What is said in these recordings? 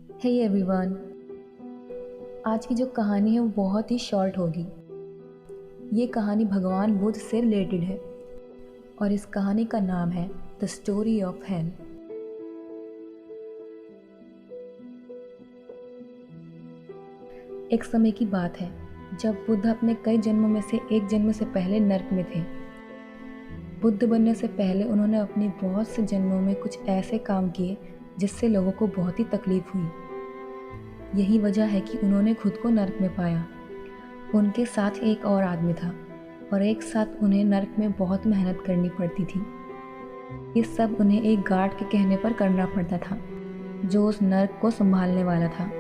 Hey everyone, आज की जो कहानी है वो बहुत ही शॉर्ट होगी। ये कहानी भगवान बुद्ध से रिलेटेड है और इस कहानी का नाम है द स्टोरी ऑफ हेल। एक समय की बात है जब बुद्ध अपने कई जन्मों में से एक जन्म से पहले नर्क में थे। बुद्ध बनने से पहले उन्होंने अपनी बहुत से जन्मों में कुछ ऐसे काम किए जिससे लोगों को बहुत ही तकलीफ हुई। यही वजह है कि उन्होंने खुद को नर्क में पाया। उनके साथ एक और आदमी था और एक साथ उन्हें नर्क में बहुत मेहनत करनी पड़ती थी। ये सब उन्हें एक गार्ड के कहने पर करना पड़ता था जो उस नर्क को संभालने वाला था।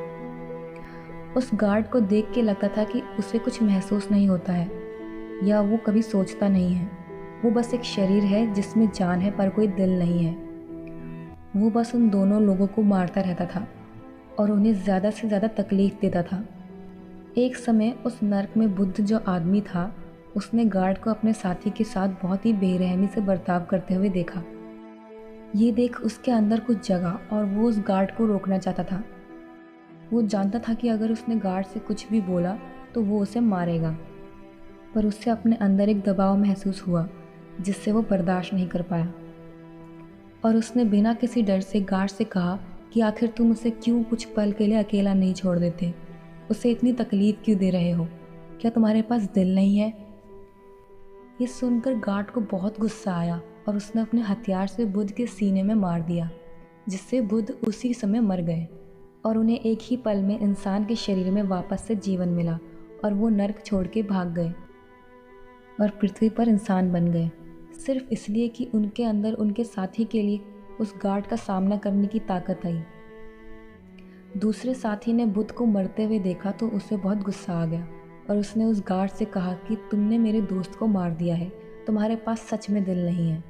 उस गार्ड को देख के लगता था कि उसे कुछ महसूस नहीं होता है या वो कभी सोचता नहीं है। वो बस एक शरीर है जिसमें जान है पर कोई दिल नहीं है। वो बस उन दोनों लोगों को मारता रहता था और उन्हें ज़्यादा से ज़्यादा तकलीफ देता था। एक समय उस नर्क में बुद्ध जो आदमी था उसने गार्ड को अपने साथी के साथ बहुत ही बेरहमी से बर्ताव करते हुए देखा। ये देख उसके अंदर कुछ जगा और वो उस गार्ड को रोकना चाहता था। वो जानता था कि अगर उसने गार्ड से कुछ भी बोला तो वो उसे मारेगा, पर उससे अपने अंदर एक दबाव महसूस हुआ जिससे वो बर्दाश्त नहीं कर पाया और उसने बिना किसी डर से गार्ड से कहा कि आखिर तुम उसे क्यों कुछ पल के लिए अकेला नहीं छोड़ देते? उसे इतनी तकलीफ क्यों दे रहे हो? क्या तुम्हारे पास दिल नहीं है? ये सुनकर गार्ड को बहुत गुस्सा आया और उसने अपने हथियार से बुद्ध के सीने में मार दिया, जिससे बुद्ध उसी समय मर गए और उन्हें एक ही पल में इंसान के शरीर में वापस से जीवन मिला और वो नर्क छोड़ के भाग गए और पृथ्वी पर इंसान बन गए, सिर्फ इसलिए कि उनके अंदर उनके साथी के लिए उस गार्ड का सामना करने की ताकत आई। दूसरे साथी ने बुद्ध को मरते हुए देखा तो उसे बहुत गुस्सा आ गया और उसने उस गार्ड से कहा कि तुमने मेरे दोस्त को मार दिया है, तुम्हारे पास सच में दिल नहीं है।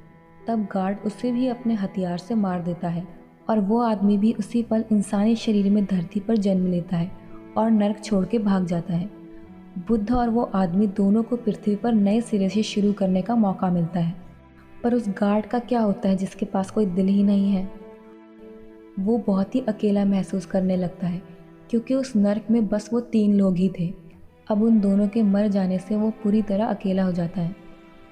तब गार्ड उसे भी अपने हथियार से मार देता है और वो आदमी भी उसी पल इंसानी शरीर में धरती पर जन्म लेता है और नर्क छोड़ के भाग जाता है। बुद्ध और वो आदमी दोनों को पृथ्वी पर नए सिरे से शुरू करने का मौका मिलता है। पर उस गार्ड का क्या होता है जिसके पास कोई दिल ही नहीं है? वो बहुत ही अकेला महसूस करने लगता है क्योंकि उस नर्क में बस वो 3 लोग ही थे। अब उन दोनों के मर जाने से वो पूरी तरह अकेला हो जाता है।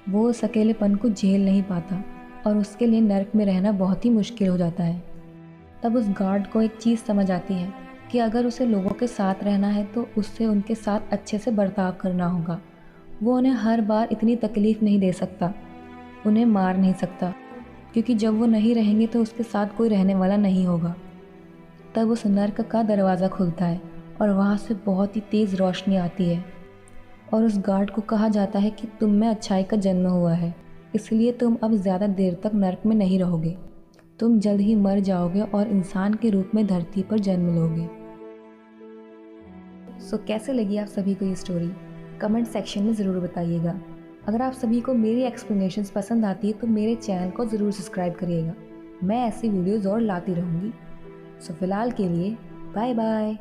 वो उस अकेलेपन को झेल नहीं पाता और उसके लिए नर्क में रहना बहुत ही मुश्किल हो जाता है। तब उस गार्ड को एक चीज़ समझ आती है कि अगर उसे लोगों के साथ रहना है तो उससे उनके साथ अच्छे से बर्ताव करना होगा। वो उन्हें हर बार इतनी तकलीफ़ नहीं दे सकता, उन्हें मार नहीं सकता, क्योंकि जब वो नहीं रहेंगे तो उसके साथ कोई रहने वाला नहीं होगा। तब उस नर्क का दरवाज़ा खुलता है और वहाँ से बहुत ही तेज़ रोशनी आती है और उस गार्ड को कहा जाता है कि तुम में अच्छाई का जन्म हुआ है, इसलिए तुम अब ज़्यादा देर तक नर्क में नहीं रहोगे। तुम जल्द ही मर जाओगे और इंसान के रूप में धरती पर जन्म लोगे। सो कैसे लगी आप सभी को ये स्टोरी? कमेंट सेक्शन में ज़रूर बताइएगा। अगर आप सभी को मेरी एक्सप्लेनेशंस पसंद आती है तो मेरे चैनल को ज़रूर सब्सक्राइब करिएगा। मैं ऐसी वीडियोज़ और लाती रहूँगी। सो फिलहाल के लिए बाय बाय।